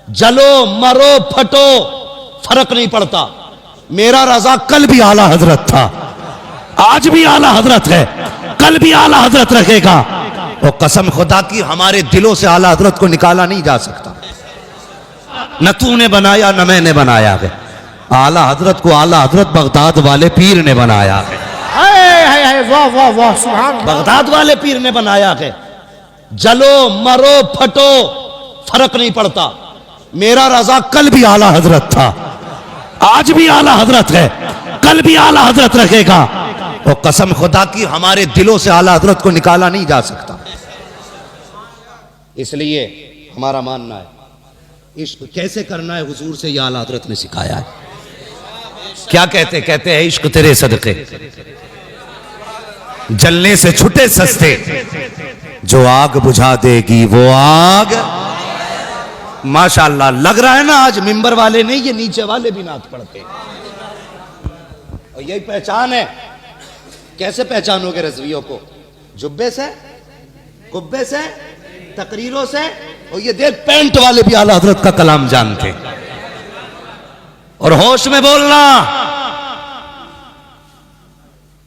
जलो मरो फटो फर्क नहीं पड़ता। मेरा रजा कल भी आला हजरत था, आज भी आला हजरत है, कल भी आला हजरत रखेगा। और कसम खुदा की हमारे दिलों से आला हजरत को निकाला नहीं जा सकता। न तूने बनाया न मैंने बनाया है, आला हजरत को आला हजरत बगदाद वाले पीर ने बनाया है। वाह वाह वाह, सुभान अल्लाह। बगदाद वाले पीर ने बनाया है। जलो मरो फटो फर्क नहीं पड़ता। मेरा रजा कल भी आला हजरत था, आज भी आला हजरत है, कल भी आला हजरत रखेगा। और कसम खुदा की हमारे दिलों से आला हजरत को निकाला नहीं जा सकता। इसलिए हमारा मानना है इश्क कैसे करना है, हुजूर से यह आला हजरत ने सिखाया है। क्या कहते हैं इश्क तेरे सदके जलने से छुटे सस्ते, जो आग बुझा देगी वो आग। माशाअल्लाह, लग रहा है ना आज मिंबर वाले नहीं, ये नीचे वाले भी नात पढ़ते। और यही पहचान है। कैसे पहचानोगे रज़वियों को? जुब्बे से, कुब्बे से, तकरीरों से। और ये देख पैंट वाले भी आला हजरत का कलाम जानते। और होश में बोलना,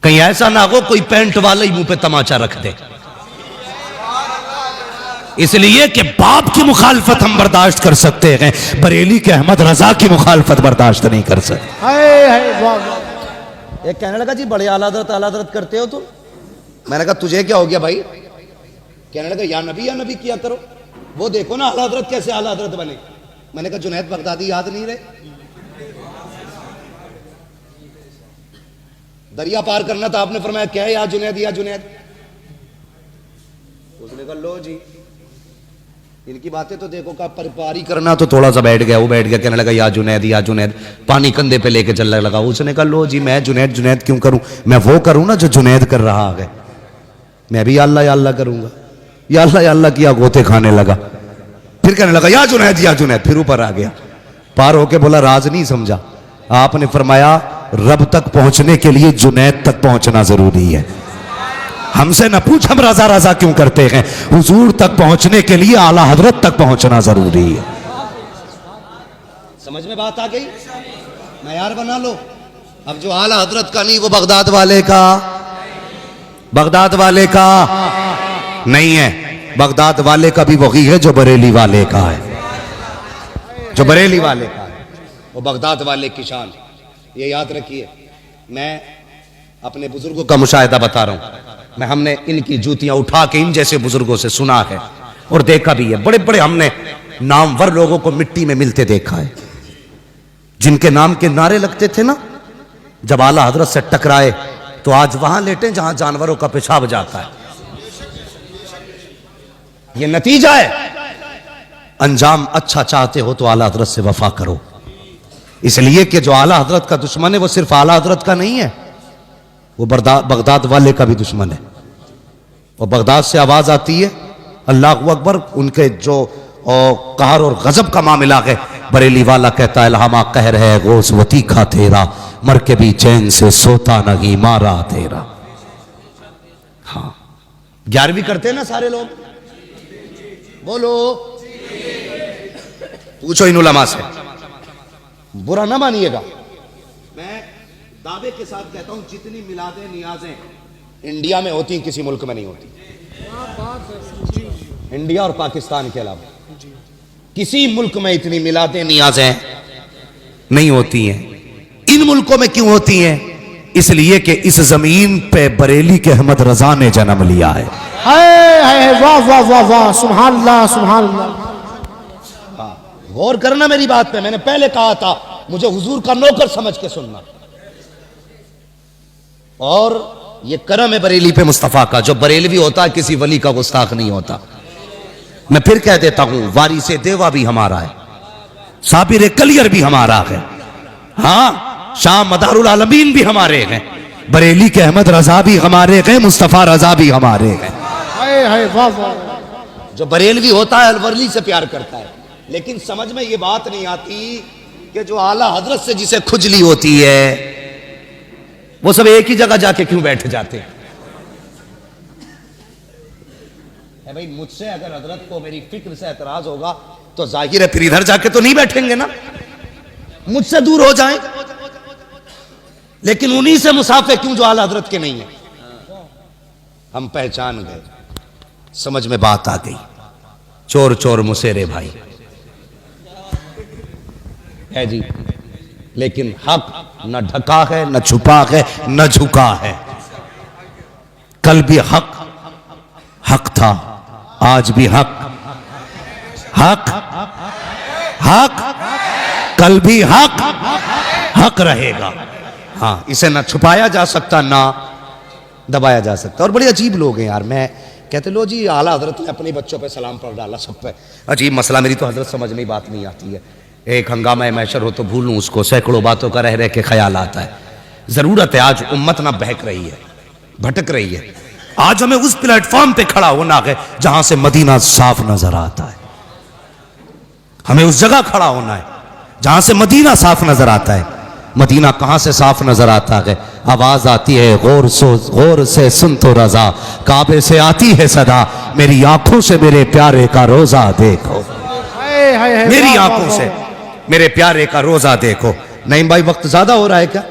कहीं ऐसा ना हो कोई पैंट वाले ही मुंह पे तमाचा रख दे। इसलिए कि बाप की मुखालफत हम बर्दाश्त कर सकते हैं, बरेली के अहमद रजा की मुखालफत बर्दाश्त नहीं कर सकते। एक कहने लगा जी बड़े आला हजरत करते हो तुम। मैंने कहा तुझे क्या हो गया भाई? कहने लगा या नबी किया करो। वो देखो ना आला हजरत कैसे आला हजरत बने। मैंने कहा जुनैद बगदादी याद नहीं रहे? दरिया पार करना था, आपने फरमाया क्या है या जुनैद या जुनैद। उसने कहा लो जी इनकी बातें तो देखो, का पारी करना तो थोड़ा सा बैठ गया। वो बैठ गया, कहने लगा या जुनैद। पानी कंधे पे लेके चलने लगा। उसने कहा लो जी मैं जुनैद क्यों करूं, मैं वो करूं ना जो जुनैद कर रहा है। मैं भी या अल्लाह करूंगा। या अल्लाह किया, गोते खाने लगा। फिर कहने लगा या जुनैद। फिर ऊपर आ गया, पार होके बोला राज नहीं समझा। आपने फरमाया रब तक पहुंचने के लिए जुनैद तक पहुंचना जरूरी है। हमसे न पूछ हम रजा क्यों करते हैं, हुजूर तक पहुंचने के लिए आला हजरत तक पहुंचना जरूरी है। समझ में बात आ गई? मयार बना लो। अब जो आला हजरत का नहीं वो बगदाद वाले का नहीं है। बगदाद वाले का भी वही है जो बरेली वाले का है। जो बरेली वाले का है वो बगदाद वाले की शान। ये याद रखिए। मैं अपने बुजुर्गों का मुशाहिदा बता रहा हूं। हमने इनकी जूतियां उठा के इन जैसे बुजुर्गों से सुना है और देखा भी है। बड़े बड़े हमने नामवर लोगों को मिट्टी में मिलते देखा है, जिनके नाम के नारे लगते थे ना। जब आला हजरत से टकराए तो आज वहां लेटे जहां जानवरों का पेशाब जाता है। यह नतीजा है। अंजाम अच्छा चाहते हो तो आला हजरत से वफा करो। इसलिए कि जो आला हजरत का दुश्मन है वो सिर्फ आला हजरत का नहीं है, वो बगदाद वाले का भी दुश्मन है। और बगदाद से आवाज आती है अल्लाहू अकबर। उनके जो कहर और गजब का मामला है, बरेली वाला कहता है लहामा कहर है गोस वो तीखा तेरा, मर के भी चैन से सोता नहीं मारा तेरा। हाँ 11वीं करते हैं ना सारे लोग, बोलो। पूछो इन उलमा से, बुरा ना मानिएगा। मैं दावे के साथ कहता हूं जितनी मिलादें नियाजें इंडिया में होती किसी मुल्क में नहीं होती। इंडिया और पाकिस्तान के अलावा किसी मुल्क में इतनी मिलादें नियाजें नहीं होती हैं। इन मुल्कों में क्यों होती हैं? इसलिए कि इस जमीन पे बरेली के अहमद रजा ने जन्म लिया है। वाह वाह वाह वाह, सुभान अल्लाह सुभान अल्लाह। गौर करना मेरी बात पे। मैंने पहले कहा था मुझे हुजूर का नौकर समझ के सुनना। और ये करम है बरेली पे मुस्तफा का। जो बरेलवी होता है किसी वली का गुस्ताख नहीं होता। मैं फिर कह देता हूं वारिसे देवा भी हमारा है, साबिर कलियर भी हमारा है, हाँ शाह मदारुल आलमीन भी हमारे हैं, बरेली के अहमद रजा भी हमारे हैं, मुस्तफा रजा भी हमारे हैं। जो बरेलवी होता है अलवरली से प्यार करता है। लेकिन समझ में ये बात नहीं आती कि जो आला हजरत से जिसे खुजली होती है वो सब एक ही जगह जाके क्यों बैठ जाते हैं? भाई मुझसे अगर हजरत को मेरी फिक्र से एतराज होगा तो जाहिर है फिर इधर जाके तो नहीं बैठेंगे ना, मुझसे दूर हो जाएं। लेकिन उन्हीं से मुसाफे क्यों जो आला हजरत के नहीं है। हम पहचान गए, समझ में बात आ गई। चोर चोर मुसेरे भाई है जी, लेकिन हक न ढका है, न छुपा है, न झुका है। कल भी हक था, आज भी हक कल भी हक रहेगा। हाँ, इसे ना छुपाया जा सकता ना दबाया जा सकता। और बड़े अजीब लोग हैं यार। मैं कहते लो जी आला हजरत ने अपने बच्चों पे सलाम पढ़ डाला सब पे, अजीब मसला। मेरी तो हजरत समझ में बात नहीं आती है। एक हंगामा मैशर हो तो भूलूं उसको, सैकड़ों बातों का रह रह के ख्याल आता है। जरूरत है आज उम्मत ना बहक रही है, भटक रही है। आज हमें उस प्लेटफॉर्म पे खड़ा होना है जहां से मदीना साफ नजर आता है। हमें उस जगह खड़ा होना है जहां से मदीना साफ नजर आता है। मदीना कहां से साफ नजर आता है? आवाज आती है गौर से सुन तो रजा, काबे से आती है सदा, मेरी आंखों से मेरे प्यारे का रोजा देखो। मेरी आंखों से मेरे प्यारे का रोजा देखो। नहीं भाई वक्त ज्यादा हो रहा है क्या?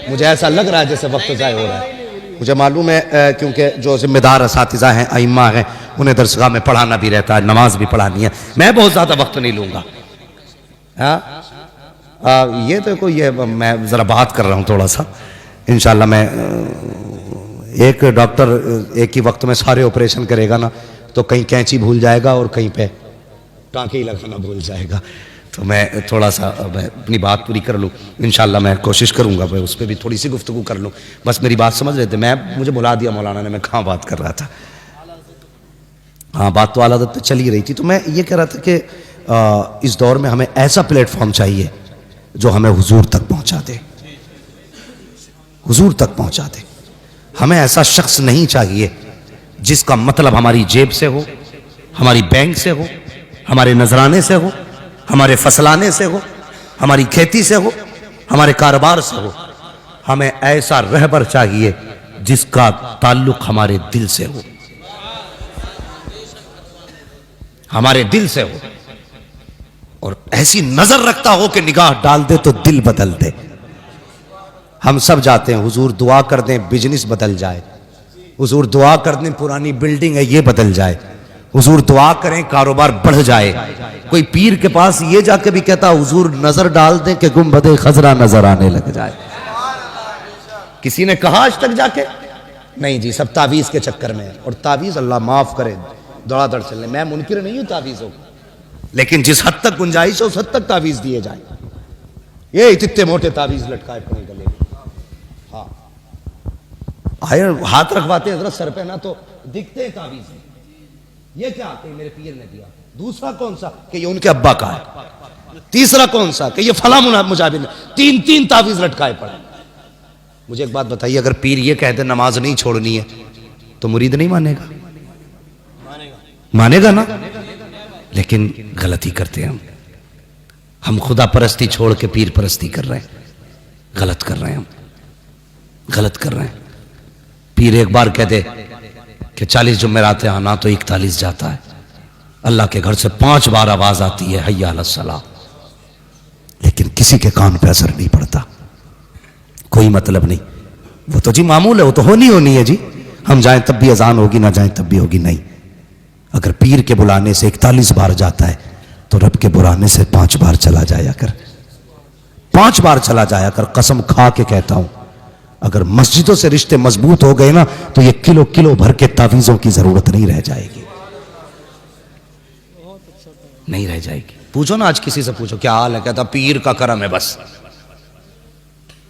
मुझे ऐसा लग रहा है जैसे वक्त ज़ाया हो रहा है। मुझे मालूम है क्योंकि जो जिम्मेदार असातिज़ा हैं, अइम्मा हैं, उन्हें दरसगाह में पढ़ाना भी रहता है, नमाज भी पढ़ानी है। मैं बहुत ज़्यादा वक्त नहीं लूँगा। ये तो कोई ये मैं ज़रा बात कर रहा हूँ थोड़ा सा। इंशाल्लाह मैं एक डॉक्टर एक ही वक्त में सारे ऑपरेशन करेगा ना तो कहीं कैंची भूल जाएगा और कहीं पे टाँके ही लगाना भूल जाएगा। तो मैं थोड़ा सा मैं अपनी बात पूरी कर लूँ। इंशाल्लाह मैं कोशिश करूँगा मैं उस पर भी थोड़ी सी गुफ्तगू कर लूँ। बस मेरी बात समझ रहे थे। मुझे बुला दिया मौलाना ने, मैं कहाँ बात कर रहा था। हाँ, बात तो आला हज़रत पे चल ही रही थी। तो मैं ये कह रहा था कि इस दौर में हमें ऐसा प्लेटफॉर्म चाहिए जो हमें हुजूर तक पहुँचा दे, हुजूर तक पहुँचा दे। हमें ऐसा शख्स नहीं चाहिए जिसका मतलब हमारी जेब से हो, हमारी बैंक से हो, हमारे नजराने से हो, हमारे फसलाने से हो, हमारी खेती से हो, हमारे कारोबार से हो। हमें ऐसा रहबर चाहिए जिसका ताल्लुक हमारे दिल से हो, हमारे दिल से हो, और ऐसी नजर रखता हो कि निगाह डाल दे तो दिल बदल दे। हम सब जाते हैं हुजूर दुआ कर दें बिजनेस बदल जाए, हुजूर दुआ कर दें पुरानी बिल्डिंग है ये बदल जाए, हुजूर दुआ करें कारोबार बढ़ जाए। कोई पीर के पास ये जाके भी कहता हुजूर नजर डाल दें कि गुंबदे खजरा नजर आने लग जाए। किसी ने कहा आज तक जाके? नहीं जी, सब तावीज के चक्कर में है। और तावीज अल्लाह माफ करे दौड़ादड़ चलने, मैं मुनकिर नहीं हूं तावीजों, लेकिन जिस हद तक गुंजाइश है उस हद तक तावीज दिए जाए। ये इतने मोटे तावीज लटकाए पड़े गले में। हाँ, हाथ रखवाते हैं सर पे ना तो दिखते हैं तावीज। ये क्या कि मेरे पीर ने दिया। दूसरा कौन सा कि ये उनके अब्बा का है। तीसरा कौन सा कि ये फला मुजाहिद ने। तीन तीन तावीज लटकाए पड़े। मुझे एक बात बताइए, अगर पीर ये कहते नमाज नहीं छोड़नी है तो मुरीद नहीं मानेगा? मानेगा ना। लेकिन गलती करते हैं हम खुदा परस्ती छोड़ के पीर परस्ती कर रहे हैं। गलत कर रहे हैं, हम गलत कर रहे हैं। पीर एक बार कहते कि 40 जुमेरात आना तो 41 जाता है। अल्लाह के घर से 5 बार आवाज आती है हय्या अलस सलाह, लेकिन किसी के कान पे असर नहीं पड़ता। कोई मतलब नहीं, वो तो जी मामूल है, वो तो होनी है जी। हम जाएं तब भी अजान होगी, ना जाएं तब भी होगी। नहीं, अगर पीर के बुलाने से 41 बार जाता है तो रब के बुलाने से 5 बार चला जाया कर, 5 बार चला जाया कर। कसम खा के कहता हूं, अगर मस्जिदों से रिश्ते मजबूत हो गए ना तो ये किलो किलो भर के तावीजों की जरूरत नहीं रह जाएगी, नहीं रह जाएगी। पूछो ना आज किसी से पूछो क्या हाल है, कहता पीर का करम है बस।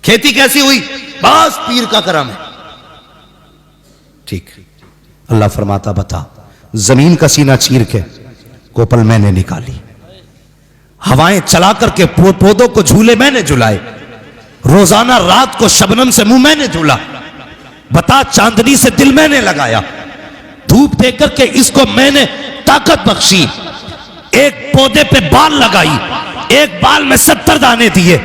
खेती कैसी हुई? बस पीर का करम है। ठीक, अल्लाह फरमाता बता, जमीन का सीना चीर के कोपल मैंने निकाली, हवाएं चला करके पौधों को झूले मैंने झुलाए, रोजाना रात को शबनम से मुंह मैंने धुला, बता चांदनी से दिल मैंने लगाया, धूप दे करके इसको मैंने ताकत बख्शी, एक पौधे पे बाल लगाई, एक बाल में 70 दाने दिए,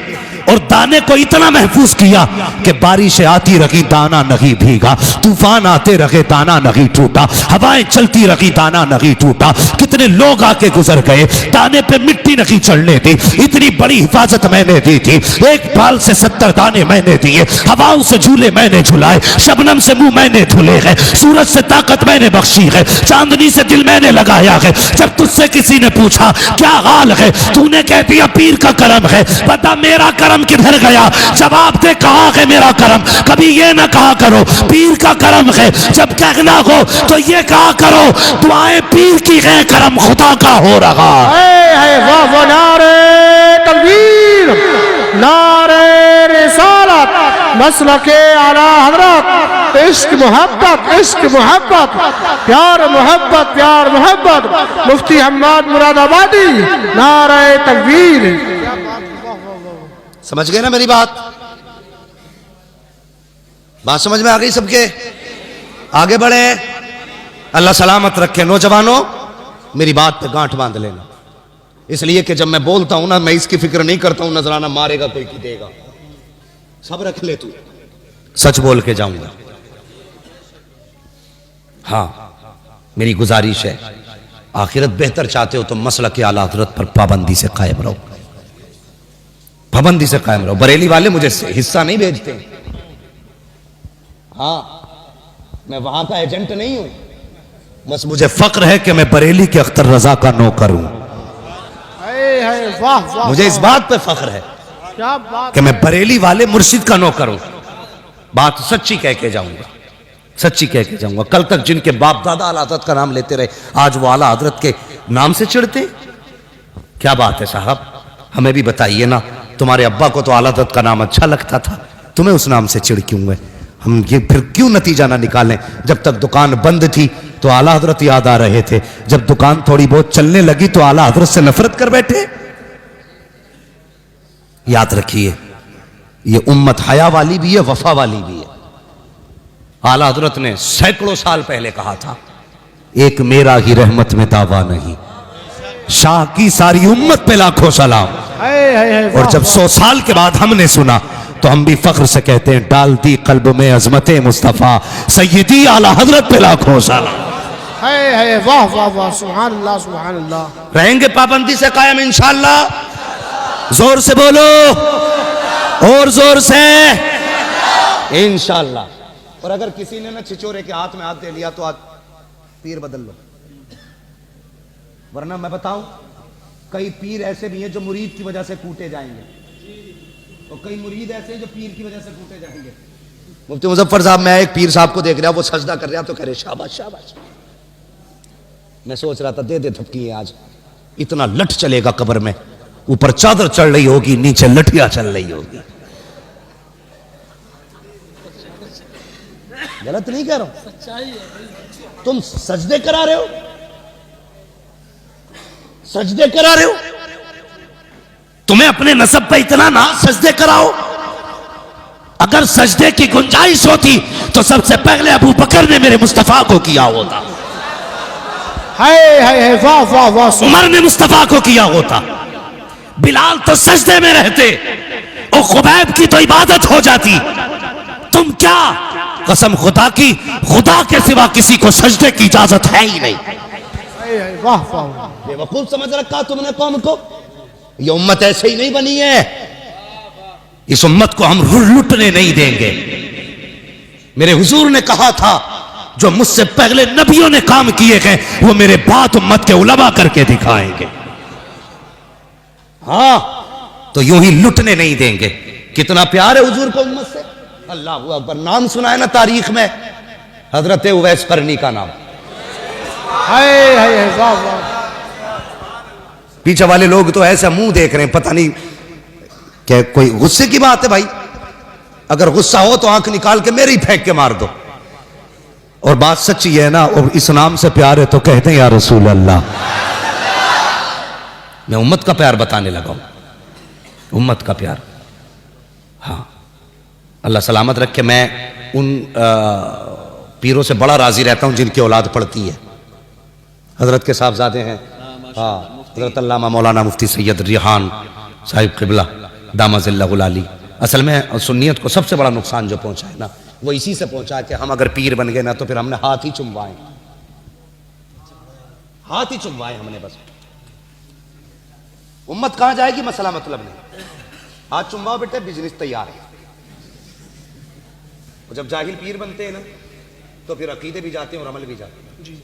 और दाने को इतना महफूज किया कि बारिशें आती रही दाना नहीं भीगा, तूफान आते रहे दाना नहीं टूटा, हवाएं चलती रही दाना नहीं टूटा। कितने लोग आके गुजर गए, दाने पे मिट्टी नहीं चढ़ने दी, इतनी बड़ी हिफाजत मैंने दी थी। एक बाल से 70 दाने मैंने दिए, हवाओं से झूले मैंने झुलाए, शबनम से मुंह मैंने धुले हैं, सूरज से ताकत मैंने बख्शी है, चांदनी से दिल मैंने लगाया है। जब तुझसे किसी ने पूछा क्या हाल है, तूने कह दिया पीर का करम है। बता मेरा करम किधर गया? जवाब दे कहाँ है मेरा करम? कभी ये ना कहा करो पीर का करम है, जब कहना हो तो ये कहा करो दुआएं पीर की है, करम खुदा का हो रहा है। वाह वाह, नारे तकबीर, नारे रिसालत, मसलके आला हजरत, इश्क मोहब्बत, इश्क मोहब्बत, प्यार मोहब्बत, प्यार मोहब्बत, मुफ्ती हम्माद मुरादाबादी, नारे तकबीर। समझ गए ना मेरी बात? बात समझ में आ गई सबके? आगे बढ़े, अल्लाह सलामत रखे। नौजवानों, मेरी बात पे गांठ बांध लेना, इसलिए कि जब मैं बोलता हूं ना, मैं इसकी फिक्र नहीं करता हूं नजराना मारेगा कोई की देगा, सब रख ले तू, सच बोल के जाऊंगा। हां, मेरी गुजारिश है, आखिरत बेहतर चाहते हो तो मसलक के आला हज़रत पर पाबंदी से कायम रहो, पाबंदी से कायम रहो। बरेली वाले मुझे हिस्सा नहीं भेजते, हाँ मैं वहां का एजेंट नहीं हूं, बस मुझे फक्र है कि मैं बरेली के अख्तर रजा का नौकर हूं। वाह वाह, मुझे इस बात पे फख्र है क्या बात कि मैं बरेली वाले मुर्शिद का नौकर हूं। बात सच्ची कह के जाऊंगा, सच्ची कह के जाऊंगा। कल तक जिनके बाप दादा आला हज़रत का नाम लेते रहे, आज वो आला हज़रत के नाम से चिढ़ते, क्या बात है साहब? हमें भी बताइए ना, तुम्हारे अब्बा को तो आला हज़रत का नाम अच्छा लगता था, तुम्हें उस नाम से चिढ़ क्यों है? हम ये फिर क्यों नतीजा ना निकालें? जब तक दुकान बंद थी तो आला हज़रत याद आ रहे थे, जब दुकान थोड़ी बहुत चलने लगी तो आला हज़रत से नफरत कर बैठे। याद रखिए, ये उम्मत हया वाली भी है, वफा वाली भी है। आला हज़रत ने सैकड़ों साल पहले कहा था, एक मेरा ही रहमत में दावा नहीं, शाह की सारी उम्मत पे लाखों सलाम। और जब 100 साल के बाद हमने सुना तो हम भी फख्र से कहते हैं, डाल दी कल्ब में अजमत मुस्तफा सैयदी आला हज़रत पे लाखों सलाम। है। वाह वाह वाह, सुभान अल्लाह, सुभान अल्लाह। रहेंगे पाबंदी से कायम इंशाअल्लाह। जोर से बोलो, और जोर से इंशाअल्लाह। और अगर किसी ने ना छिचोरे के हाथ में हाथ दे लिया तो आज पीर बदल लो, वरना मैं बताऊं कई पीर ऐसे भी हैं जो मुरीद की वजह से कूटे जाएंगे, और कई मुरीद ऐसे हैं जो पीर की वजह से कूटे जाएंगे। मुफ्ती मुजफ्फर साहब, मैं एक पीर साहब को देख रहा, वो सजदा कर रहा तो कह रहे शाबाश शाबाश। मैं सोच रहा था दे दे धपकी, आज इतना लठ चलेगा कब्र में, ऊपर चादर चढ़ रही होगी, नीचे लठिया चल रही होगी। गलत नहीं कह रहा हूं, तुम सजदे करा रहे हो, सजदे करा रहे हो, तुम्हें अपने नसब पे इतना ना सजदे कराओ। अगर सजदे की गुंजाइश होती तो सबसे पहले अबू बकर ने मेरे मुस्तफा को किया होता, है। वाह वाह वाह, उमर ने मुस्तफा को किया होता, बिलाल तो सजदे में रहते, और खुबैब की तो इबादत हो जाती। तुम क्या, कसम खुदा की, खुदा के सिवा किसी को सजदे की इजाजत है ही नहीं। वाह वाह, बेवकूफ समझ रखा तुमने कौम को। ये उम्मत ऐसे ही नहीं बनी है, इस उम्मत को हम लुटने नहीं देंगे। मेरे हुजूर ने कहा था, जो मुझसे पहले नबियों ने काम किए हैं वो मेरे बाद उम्मत के उलमा करके दिखाएंगे। हाँ, तो यूं ही लुटने नहीं देंगे। कितना प्यार है हुजूर को उम्मत से, अल्लाह अकबर। नाम सुना है ना तारीख में, हजरत उवैस करनी का नाम। है। वाह वाह, पीछे वाले लोग तो ऐसा मुंह देख रहे हैं, पता नहीं क्या कोई गुस्से की बात है भाई। अगर गुस्सा हो तो आंख निकाल के मेरे ही फेंक के मार दो। और बात सच्ची है ना, और इस नाम से प्यार है तो कहते हैं या रसूल अल्लाह। मैं उम्मत का प्यार बताने लगा हूं, उम्मत का प्यार। हाँ, अल्लाह सलामत रखे। मैं उन पीरों से बड़ा राजी रहता हूं जिनकी औलाद पढ़ती है। हजरत के साहबजादे हैं, हाँ, हजरत अल्लामा मौलाना मुफ्ती सैयद रिहान साहिब क़िबला, दामजिल्लाहुल आली। असल में सुन्नियत को सबसे बड़ा नुकसान जो पहुंचा है ना, वो इसी से पहुंचा है कि हम अगर पीर बन गए ना तो फिर हमने हाथ ही चुमवाए, हाथ ही चुमवाए हमने बस। उम्मत कहां जाएगी मसला मतलब नहीं, हाथ चुमवाओ बेटे, बिजनेस तैयार है। और जब जाहिल पीर बनते हैं ना तो फिर अकीदे भी जाते हैं और अमल भी जाते हैं।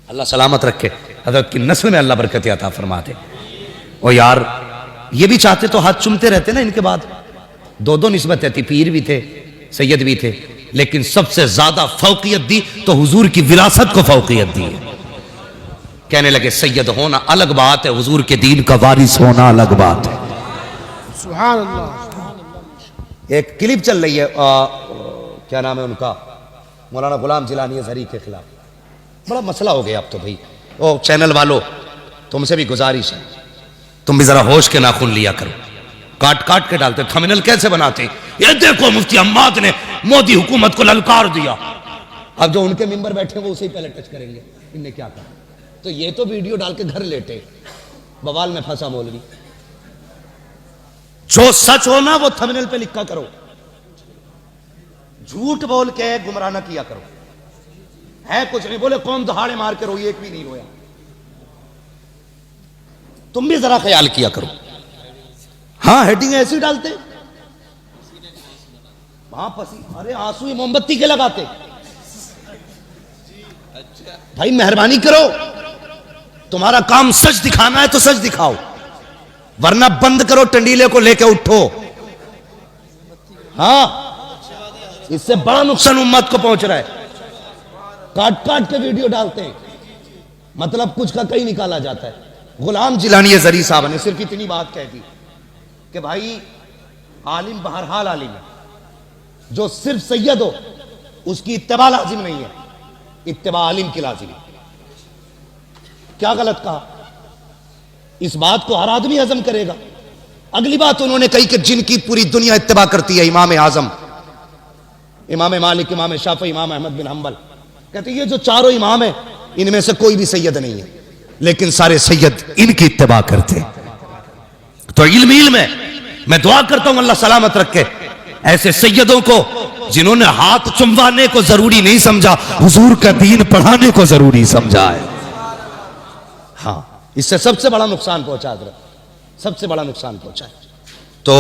अल्लाह सलामत रखे, हजरत की नस्ल में अल्लाह बरकत अता फरमाते। और यार ये भी चाहते तो हाथ चुमते रहते ना, इनके बाद दो दो निस्बतें थी, पीर भी थे सैयद भी थे, लेकिन सबसे ज्यादा फौकियत दी तो हुजूर की विरासत को फौकियत दी है। कहने लगे सैयद होना अलग बात है, हुजूर के दीन का वारिस होना अलग बात है। सुभान अल्लाह। एक क्लिप चल रही है, क्या नाम है उनका, मौलाना गुलाम जिलानी अज़हरी के खिलाफ बड़ा मसला हो गया अब तो भाई। ओ चैनल वालों, तुमसे भी गुजारिश है, तुम भी जरा होश के नाखून लिया करो, काट काट के डालते, थंबनेल कैसे बनाते, ये देखो मुफ्ती अम्माद ने मोदी हुकूमत को ललकार दिया। अब जो उनके मेंबर बैठे वो उसे ही पहले टच करेंगे, इनने क्या कहा। तो ये तो वीडियो डाल के घर लेटे, बवाल में फंसा मौलवी। जो सच हो ना वो थंबनेल पे लिखा करो, झूठ बोल के गुमराह न किया करो। है कुछ नहीं, बोले कौन दहाड़े मार के रोई, एक भी नहीं रोया। तुम भी जरा ख्याल किया करो। हाँ हेडिंग ऐसी डालते, वहां पसी, अरे आंसू ही मोमबत्ती के लगाते। भाई मेहरबानी करो, तुम्हारा काम सच दिखाना है तो सच दिखाओ, वरना बंद करो, टंडीले को लेके उठो। हाँ इससे बड़ा नुकसान उम्मत को पहुंच रहा है। काट काट के वीडियो डालते हैं, मतलब कुछ का कहीं निकाला जाता है। गुलाम जिलानी अज़हरी साहब ने सिर्फ इतनी बात कह दी कि भाई आलिम बहरहाल आलिम है, जो सिर्फ सैयद हो उसकी इत्तिबा लाजिम नहीं है, इत्तिबा आलिम की लाजिम है। क्या गलत कहा, इस बात को हर आदमी हजम करेगा। अगली बात उन्होंने कही कि जिनकी पूरी दुनिया इत्तिबा करती है, इमाम आजम, इमाम मालिक, इमाम शाफी, इमाम अहमद बिन हंबल, कहते ये जो चारों इमाम है इनमें से कोई भी सैयद नहीं है, लेकिन सारे सैयद इनकी इत्तिबा करते। तो इल्म है, मैं दुआ करता हूं अल्लाह सलामत रखे ऐसे सैयदों को जिन्होंने हाथ चुमवाने को जरूरी नहीं समझा, हुजूर का दीन पढ़ाने को जरूरी समझा है। हाँ इससे सबसे बड़ा नुकसान पहुंचा, सबसे बड़ा नुकसान पहुंचा है। तो